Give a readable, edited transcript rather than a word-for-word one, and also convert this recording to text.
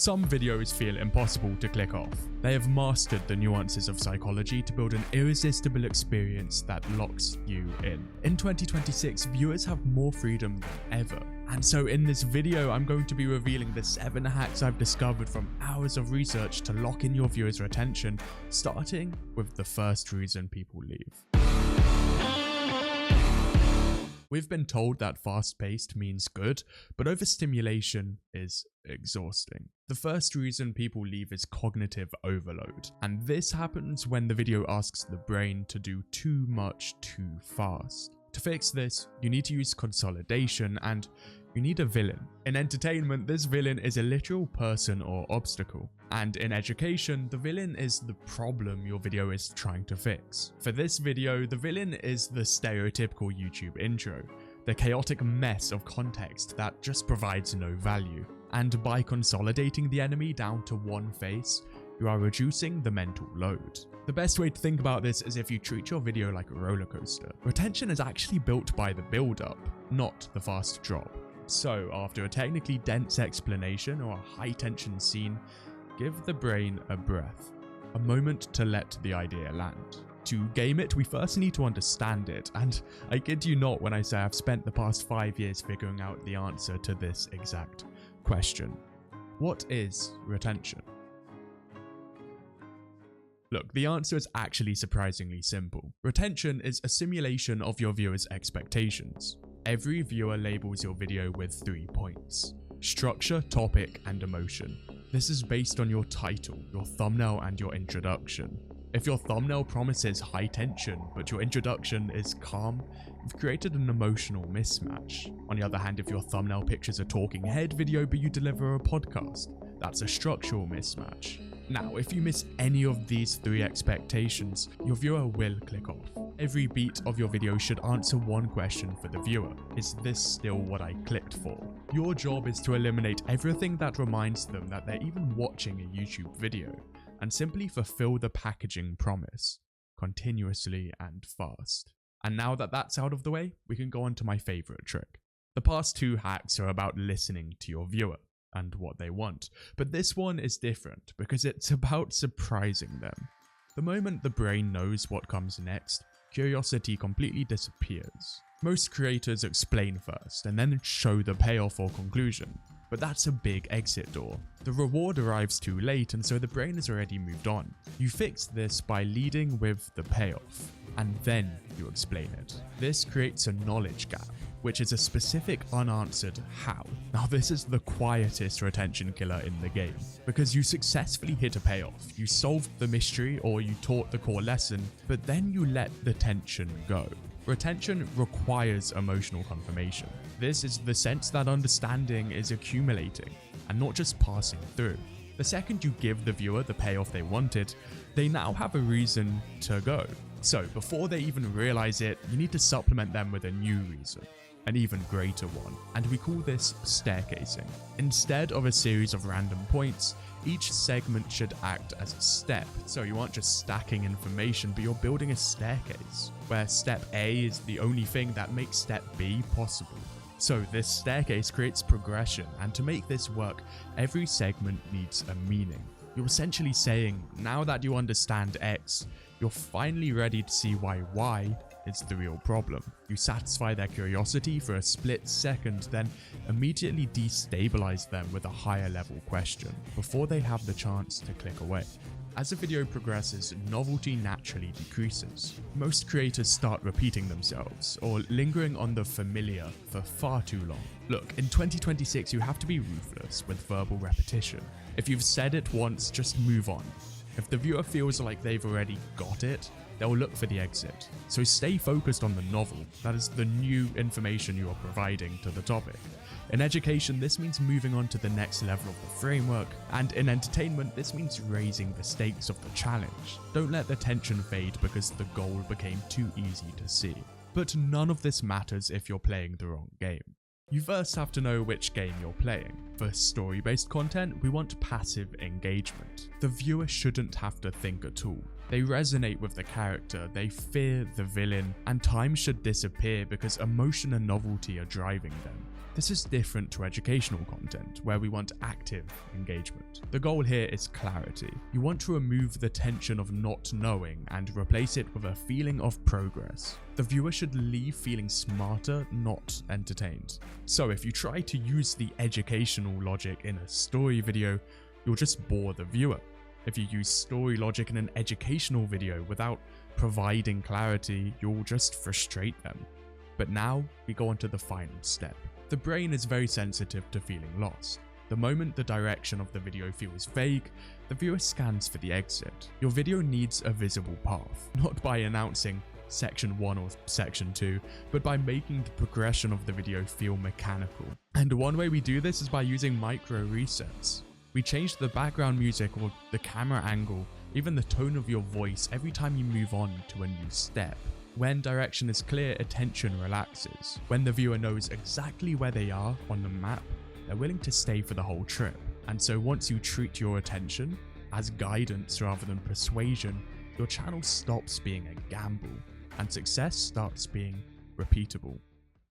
Some videos feel impossible to click off. They have mastered the nuances of psychology to build an irresistible experience that locks you in. In 2026, viewers have more freedom than ever. And so in this video, I'm going to be revealing the 7 hacks I've discovered from hours of research to lock in your viewers' attention, starting with the first reason people leave. We've been told that fast-paced means good, but overstimulation is exhausting. The first reason people leave is cognitive overload, and this happens when the video asks the brain to do too much too fast. To fix this, you need to use consolidation and you need a villain. In entertainment, this villain is a literal person or obstacle. And in education, the villain is the problem your video is trying to fix. For this video, the villain is the stereotypical YouTube intro, the chaotic mess of context that just provides no value. And by consolidating the enemy down to one face, you are reducing the mental load. The best way to think about this is if you treat your video like a roller coaster. Retention is actually built by the build-up, not the fast drop. So after a technically dense explanation or a high-tension scene, give the brain a breath, a moment to let the idea land. To game it, we first need to understand it, and I kid you not when I say I've spent the past 5 years figuring out the answer to this exact question. What is retention? Look, the answer is actually surprisingly simple. Retention is a simulation of your viewer's expectations. Every viewer labels your video with 3 points: structure, topic, and emotion. This is based on your title, your thumbnail, and your introduction. If your thumbnail promises high tension, but your introduction is calm, you've created an emotional mismatch. On the other hand, if your thumbnail pictures a talking head video but you deliver a podcast, that's a structural mismatch. Now, if you miss any of these 3 expectations, your viewer will click off. Every beat of your video should answer one question for the viewer: is this still what I clicked for? Your job is to eliminate everything that reminds them that they're even watching a YouTube video, and simply fulfill the packaging promise, continuously and fast. And now that that's out of the way, we can go on to my favorite trick. The past 2 hacks are about listening to your viewer and what they want, but this one is different because it's about surprising them. The moment the brain knows what comes next, curiosity completely disappears. Most creators explain first and then show the payoff or conclusion, but that's a big exit door. The reward arrives too late, and so the brain has already moved on. You fix this by leading with the payoff, and then you explain it. This creates a knowledge gap, which is a specific unanswered how. Now this is the quietest retention killer in the game, because you successfully hit a payoff, you solved the mystery or you taught the core lesson, but then you let the tension go. Retention requires emotional confirmation. This is the sense that understanding is accumulating and not just passing through. The second you give the viewer the payoff they wanted, they now have a reason to go. So before they even realize it, you need to supplement them with a new reason, an even greater one, and we call this staircasing. Instead of a series of random points, each segment should act as a step, so you aren't just stacking information, but you're building a staircase, where step A is the only thing that makes step B possible. So this staircase creates progression, and to make this work, every segment needs a meaning. You're essentially saying, now that you understand X, you're finally ready to see why Y is the real problem. You satisfy their curiosity for a split second, then immediately destabilize them with a higher level question before they have the chance to click away. As the video progresses, novelty naturally decreases. Most creators start repeating themselves or lingering on the familiar for far too long. Look, in 2026 you have to be ruthless with verbal repetition. If you've said it once, just move on. If the viewer feels like they've already got it, they'll look for the exit. So stay focused on the novel, that is the new information you are providing to the topic. In education, this means moving on to the next level of the framework, and in entertainment, this means raising the stakes of the challenge. Don't let the tension fade because the goal became too easy to see. But none of this matters if you're playing the wrong game. You first have to know which game you're playing. For story-based content, we want passive engagement. The viewer shouldn't have to think at all. They resonate with the character, they fear the villain, and time should disappear because emotion and novelty are driving them. This is different to educational content, where we want active engagement. The goal here is clarity. You want to remove the tension of not knowing and replace it with a feeling of progress. The viewer should leave feeling smarter, not entertained. So if you try to use the educational logic in a story video, you'll just bore the viewer. If you use story logic in an educational video without providing clarity, you'll just frustrate them. But now we go on to the final step. The brain is very sensitive to feeling lost. The moment the direction of the video feels vague, the viewer scans for the exit. Your video needs a visible path, not by announcing section 1 or section 2, but by making the progression of the video feel mechanical. And one way we do this is by using micro resets. We change the background music or the camera angle, even the tone of your voice every time you move on to a new step. When direction is clear, attention relaxes. When the viewer knows exactly where they are on the map, they're willing to stay for the whole trip. And so once you treat your attention as guidance rather than persuasion, your channel stops being a gamble and success starts being repeatable.